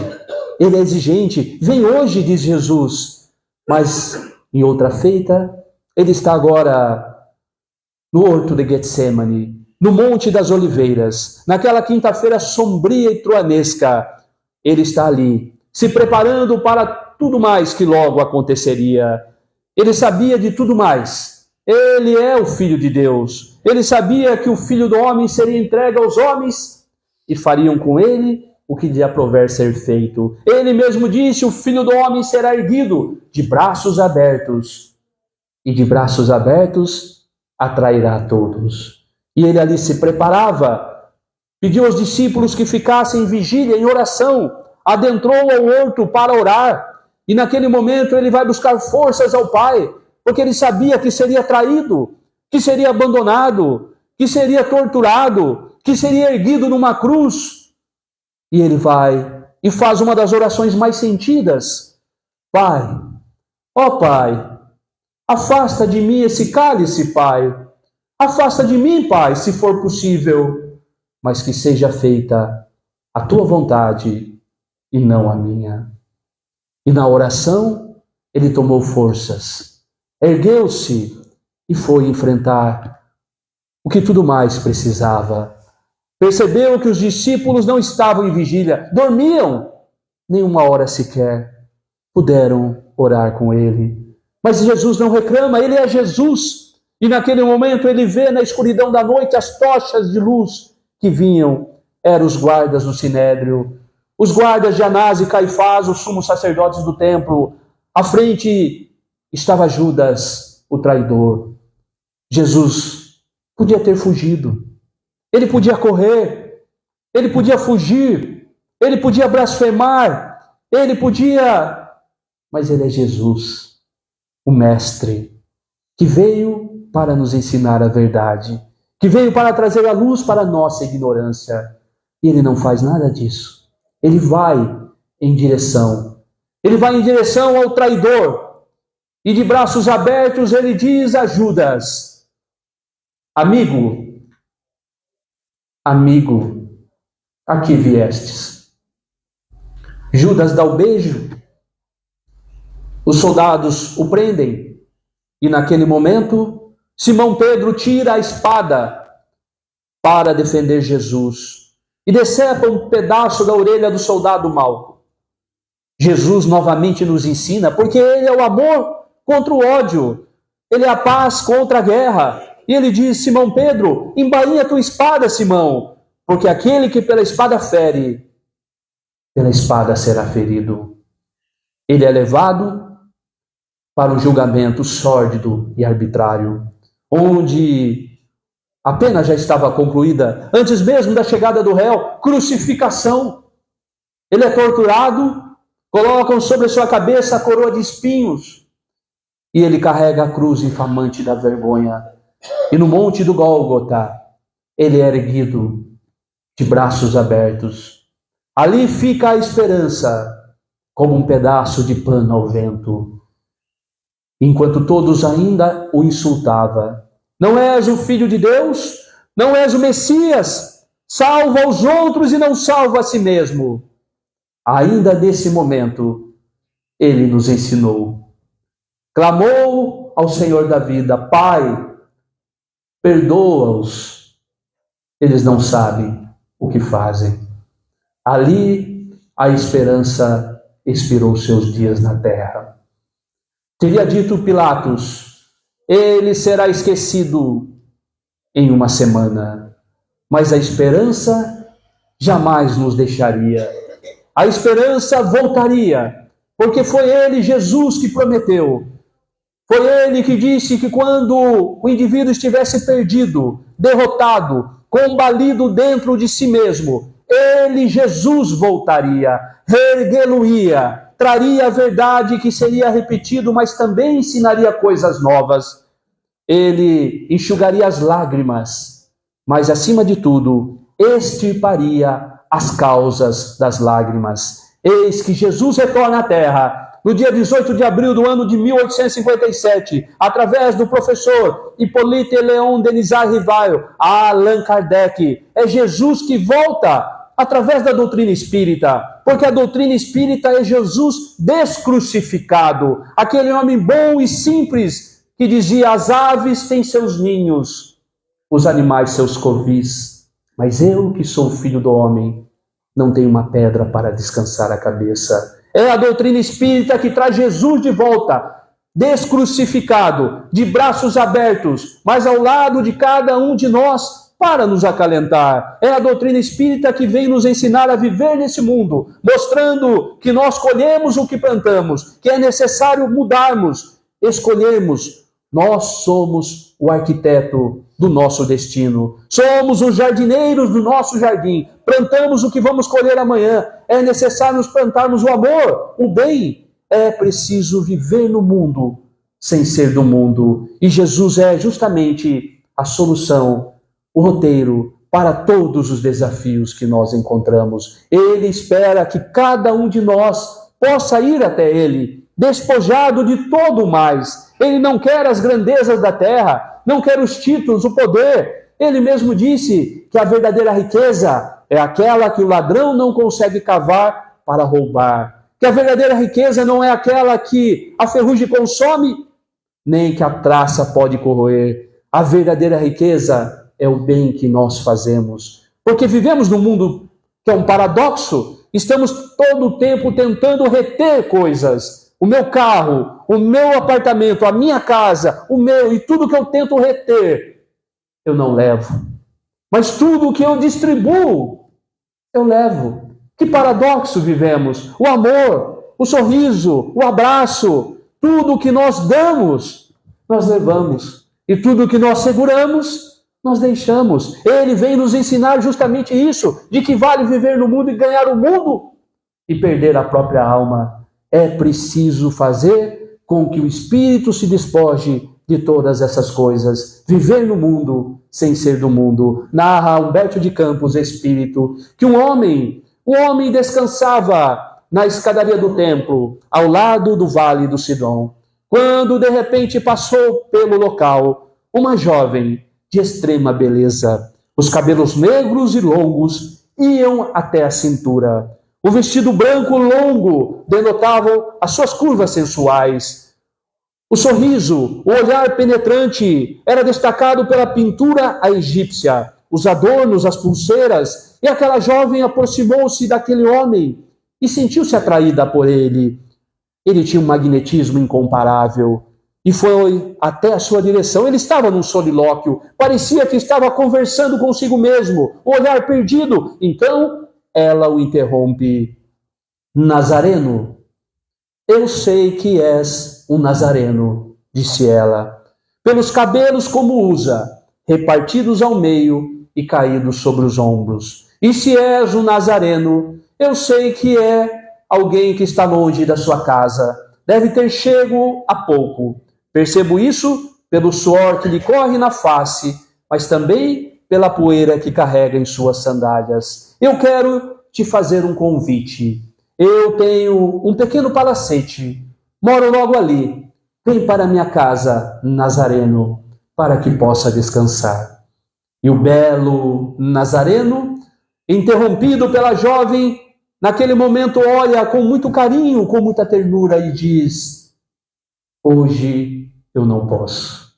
Ele é exigente. Vem hoje, diz Jesus. Mas em outra feita, ele está agora no horto de Getsemane, no Monte das Oliveiras, naquela quinta-feira sombria e truanesca. Ele está ali, se preparando para tudo mais que logo aconteceria. Ele sabia de tudo mais. Ele é o Filho de Deus. Ele sabia que o Filho do Homem seria entregue aos homens e fariam com ele o que lhe aprover ser feito. Ele mesmo disse: o Filho do Homem será erguido de braços abertos, e de braços abertos atrairá a todos. E ele ali se preparava, pediu aos discípulos que ficassem em vigília, em oração, adentrou ao horto para orar, e naquele momento ele vai buscar forças ao Pai, porque ele sabia que seria traído, que seria abandonado, que seria torturado, que seria erguido numa cruz. E ele vai e faz uma das orações mais sentidas: Pai, ó Pai, afasta de mim esse cálice, Pai. Afasta de mim, Pai, se for possível, mas que seja feita a tua vontade e não a minha. E na oração, ele tomou forças, ergueu-se e foi enfrentar o que tudo mais precisava. Percebeu que os discípulos não estavam em vigília, dormiam, nem uma hora sequer puderam orar com ele. Mas Jesus não reclama, ele é Jesus. E naquele momento ele vê na escuridão da noite as tochas de luz que vinham. Eram os guardas do Sinédrio, os guardas de Anás e Caifás, os sumos sacerdotes do templo. À frente estava Judas, o traidor. Jesus podia ter fugido. Ele podia correr, ele podia fugir, ele podia blasfemar, mas ele é Jesus, o Mestre, que veio para nos ensinar a verdade, que veio para trazer a luz para a nossa ignorância. E ele não faz nada disso. Ele vai em direção ao traidor, e de braços abertos ele diz a Judas: amigo, a que viestes? Judas dá o beijo, os soldados o prendem, e naquele momento Simão Pedro tira a espada para defender Jesus e decepa um pedaço da orelha do soldado Malco. Jesus novamente nos ensina, porque ele é o amor contra o ódio, ele é a paz contra a guerra. E ele diz: Simão Pedro, embainha tua espada, Simão, porque aquele que pela espada fere, pela espada será ferido. Ele é levado para um julgamento sórdido e arbitrário, onde a pena já estava concluída, antes mesmo da chegada do réu: crucificação. Ele é torturado, colocam sobre sua cabeça a coroa de espinhos, e ele carrega a cruz infamante da vergonha. E no monte do Gólgota, ele é erguido de braços abertos. Ali fica a esperança, como um pedaço de pano ao vento. Enquanto todos ainda o insultavam: não és o Filho de Deus? Não és o Messias, salva os outros e não salva a si mesmo. Ainda nesse momento, ele nos ensinou. Clamou ao Senhor da vida: Pai, perdoa-os, eles não sabem o que fazem. Ali a esperança expirou seus dias na terra. Teria dito Pilatos: ele será esquecido em uma semana, mas a esperança jamais nos deixaria. A esperança voltaria, porque foi ele, Jesus, que prometeu. Foi ele que disse que quando o indivíduo estivesse perdido, derrotado, combalido dentro de si mesmo, ele, Jesus, voltaria, reerguê-lo-ia, traria a verdade que seria repetido, mas também ensinaria coisas novas. Ele enxugaria as lágrimas, mas, acima de tudo, extirparia as causas das lágrimas. Eis que Jesus retorna à Terra, no dia 18 de abril do ano de 1857, através do professor Hippolyte Léon Denisard Rivail, a Allan Kardec. É Jesus que volta através da doutrina espírita, porque a doutrina espírita é Jesus descrucificado, aquele homem bom e simples que dizia: as aves têm seus ninhos, os animais seus covis, mas eu, que sou filho do homem, não tenho uma pedra para descansar a cabeça. É a doutrina espírita que traz Jesus de volta, descrucificado, de braços abertos, mas ao lado de cada um de nós, para nos acalentar. É a doutrina espírita que vem nos ensinar a viver nesse mundo, mostrando que nós colhemos o que plantamos, que é necessário mudarmos, escolhermos. Nós somos o arquiteto do nosso destino. Somos os jardineiros do nosso jardim. Plantamos o que vamos colher amanhã. É necessário nos plantarmos o amor, o bem. É preciso viver no mundo sem ser do mundo. E Jesus é justamente a solução, o roteiro para todos os desafios que nós encontramos. Ele espera que cada um de nós possa ir até Ele, despojado de todo o mais. Ele não quer as grandezas da terra, não quer os títulos, o poder. Ele mesmo disse que a verdadeira riqueza é aquela que o ladrão não consegue cavar para roubar. Que a verdadeira riqueza não é aquela que a ferrugem consome, nem que a traça pode corroer. A verdadeira riqueza é o bem que nós fazemos. Porque vivemos num mundo que é um paradoxo. Estamos todo o tempo tentando reter coisas. O meu carro, o meu apartamento, a minha casa, o meu, e tudo que eu tento reter, eu não levo. Mas tudo que eu distribuo, eu levo. Que paradoxo vivemos. O amor, o sorriso, o abraço, tudo que nós damos, nós levamos. E tudo que nós seguramos, nós deixamos. Ele vem nos ensinar justamente isso, de que vale viver no mundo e ganhar o mundo e perder a própria alma. É preciso fazer com que o espírito se despoje de todas essas coisas. Viver no mundo sem ser do mundo. Narra Humberto de Campos, espírito, que um homem descansava na escadaria do templo, ao lado do vale do Sidom, quando de repente passou pelo local uma jovem de extrema beleza. Os cabelos negros e longos iam até a cintura. O vestido branco longo denotava as suas curvas sensuais. O sorriso, o olhar penetrante era destacado pela pintura à egípcia, os adornos, as pulseiras, e aquela jovem aproximou-se daquele homem e sentiu-se atraída por ele. Ele tinha um magnetismo incomparável e foi até a sua direção. Ele estava num solilóquio, parecia que estava conversando consigo mesmo, o olhar perdido. Então ela o interrompe. Nazareno, eu sei que és um nazareno, disse ela, pelos cabelos como usa, repartidos ao meio e caídos sobre os ombros. E se és um nazareno, eu sei que é alguém que está longe da sua casa, deve ter chego há pouco. Percebo isso pelo suor que lhe corre na face, mas também pela poeira que carrega em suas sandálias. Eu quero te fazer um convite. Eu tenho um pequeno palacete, moro logo ali. Vem para minha casa, Nazareno, para que possa descansar. E o belo Nazareno, interrompido pela jovem, naquele momento olha com muito carinho, com muita ternura e diz: hoje eu não posso.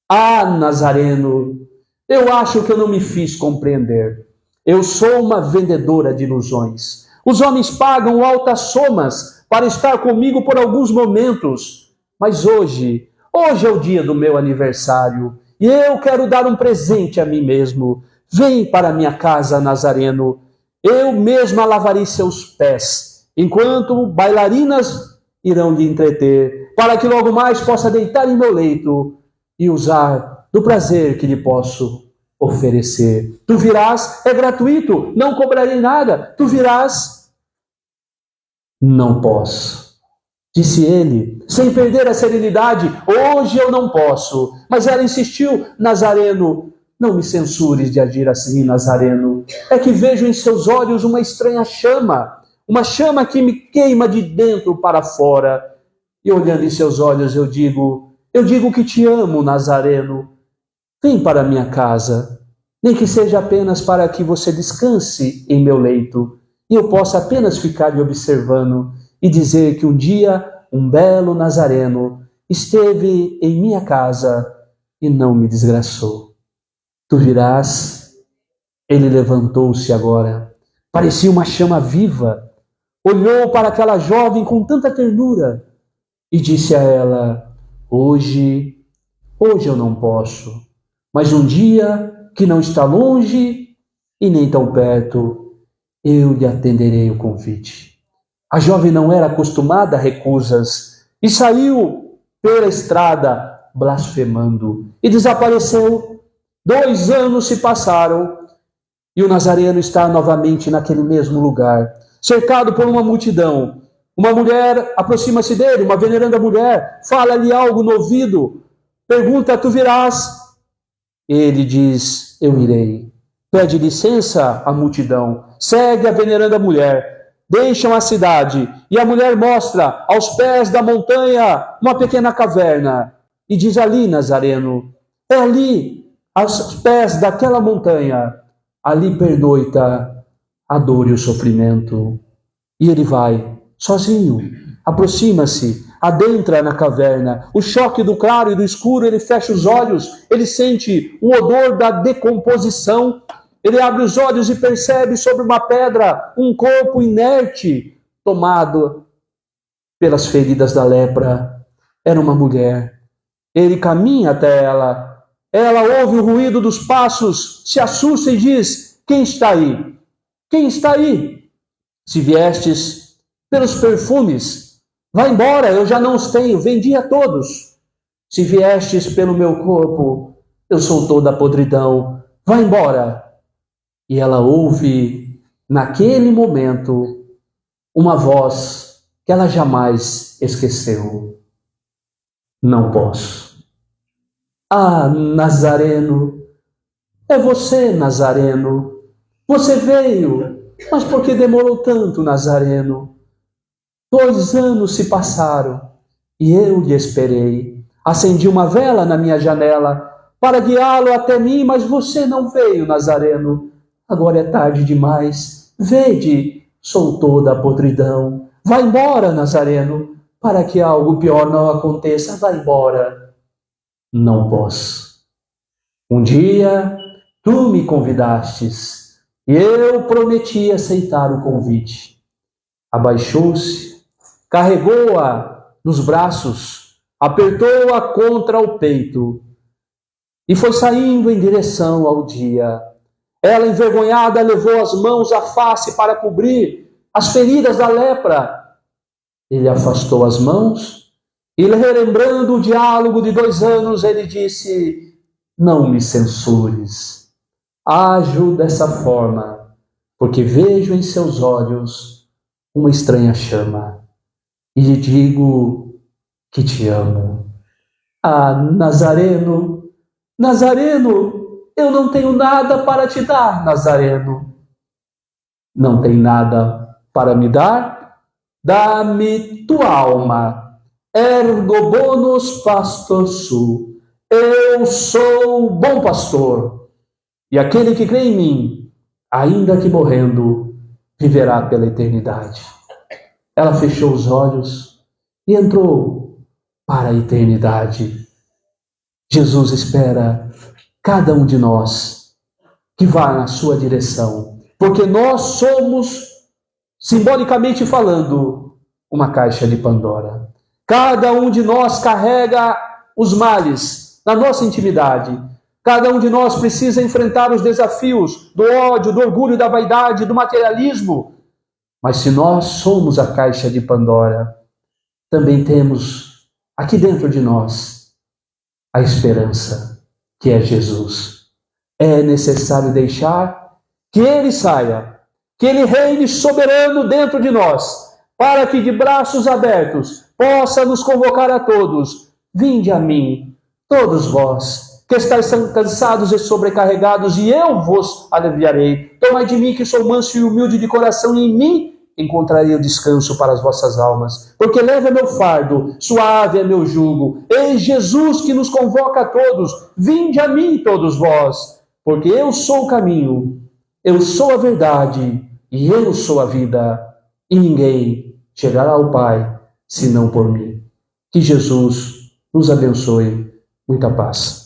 Ah, Nazareno, eu acho que eu não me fiz compreender. Eu sou uma vendedora de ilusões. Os homens pagam altas somas para estar comigo por alguns momentos, mas hoje é o dia do meu aniversário e eu quero dar um presente a mim mesmo. Vem para minha casa, Nazareno. Eu mesma lavarei seus pés, enquanto bailarinas irão lhe entreter, para que logo mais possa deitar em meu leito e usar do prazer que lhe posso oferecer. Tu virás, é gratuito, não cobrarei nada. Tu virás. Não posso, disse ele, sem perder a serenidade. Hoje eu não posso. Mas ela insistiu: Nazareno, não me censures de agir assim, Nazareno. É que vejo em seus olhos uma estranha chama, uma chama que me queima de dentro para fora. E olhando em seus olhos eu digo que te amo, Nazareno. Vem para minha casa, nem que seja apenas para que você descanse em meu leito e eu possa apenas ficar lhe observando e dizer que um dia um belo Nazareno esteve em minha casa e não me desgraçou. Tu virás. Ele levantou-se agora, parecia uma chama viva, olhou para aquela jovem com tanta ternura e disse a ela: hoje eu não posso, mas um dia que não está longe e nem tão perto, eu lhe atenderei o convite. A jovem não era acostumada a recusas e saiu pela estrada blasfemando e desapareceu. 2 anos se passaram e o Nazareno está novamente naquele mesmo lugar, cercado por uma multidão. Uma mulher aproxima-se dele, uma veneranda mulher, fala-lhe algo no ouvido, pergunta: tu virás? Ele diz: eu irei. Pede licença à multidão, segue a veneranda mulher, deixam a cidade e a mulher mostra aos pés da montanha uma pequena caverna e diz: ali, Nazareno, é ali, aos pés daquela montanha, ali pernoita a dor e o sofrimento. E ele vai sozinho, aproxima-se, adentra na caverna. O choque do claro e do escuro, ele fecha os olhos, ele sente o odor da decomposição. Ele abre os olhos e percebe sobre uma pedra um corpo inerte, tomado pelas feridas da lepra. Era uma mulher. Ele caminha até ela. Ela ouve o ruído dos passos, se assusta e diz: quem está aí? Quem está aí? Se viestes pelos perfumes, vá embora, eu já não os tenho, vendi a todos. Se viestes pelo meu corpo, eu sou toda a podridão, vá embora. E ela ouve, naquele momento, uma voz que ela jamais esqueceu: não posso. Ah, Nazareno, é você, Nazareno. Você veio, mas por que demorou tanto, Nazareno? 2 anos se passaram e eu lhe esperei. Acendi uma vela na minha janela para guiá-lo até mim, mas você não veio, Nazareno. Agora é tarde demais. Vede, sou toda a podridão. Vá embora, Nazareno, para que algo pior não aconteça. Vá embora. Não posso. Um dia tu me convidastes e eu prometi aceitar o convite. Abaixou-se, carregou-a nos braços, apertou-a contra o peito e foi saindo em direção ao dia. Ela, envergonhada, levou as mãos à face para cobrir as feridas da lepra. Ele afastou as mãos e, relembrando o diálogo de 2 anos, ele disse: não me censures. Ajo dessa forma, porque vejo em seus olhos uma estranha chama e lhe digo que te amo. Ah, Nazareno, Nazareno, eu não tenho nada para te dar, Nazareno. Não tem nada para me dar? Dá-me tua alma. Ergo bonus pastor su. Eu sou o bom pastor. E aquele que crê em mim, ainda que morrendo, viverá pela eternidade. Ela fechou os olhos e entrou para a eternidade. Jesus espera cada um de nós que vá na sua direção, porque nós somos, simbolicamente falando, uma caixa de Pandora. Cada um de nós carrega os males na nossa intimidade. Cada um de nós precisa enfrentar os desafios do ódio, do orgulho, da vaidade, do materialismo. Mas se nós somos a caixa de Pandora, também temos aqui dentro de nós a esperança, que é Jesus. É necessário deixar que Ele saia, que Ele reine soberano dentro de nós, para que de braços abertos possa nos convocar a todos. Vinde a mim, todos vós, que estáis cansados e sobrecarregados, e eu vos aliviarei. Tomai de mim, que sou manso e humilde de coração, e em mim encontrarei o descanso para as vossas almas. Porque leve é meu fardo, suave é meu jugo. Eis Jesus que nos convoca a todos. Vinde a mim, todos vós, porque eu sou o caminho, eu sou a verdade, e eu sou a vida. E ninguém chegará ao Pai, senão por mim. Que Jesus nos abençoe. Muita paz.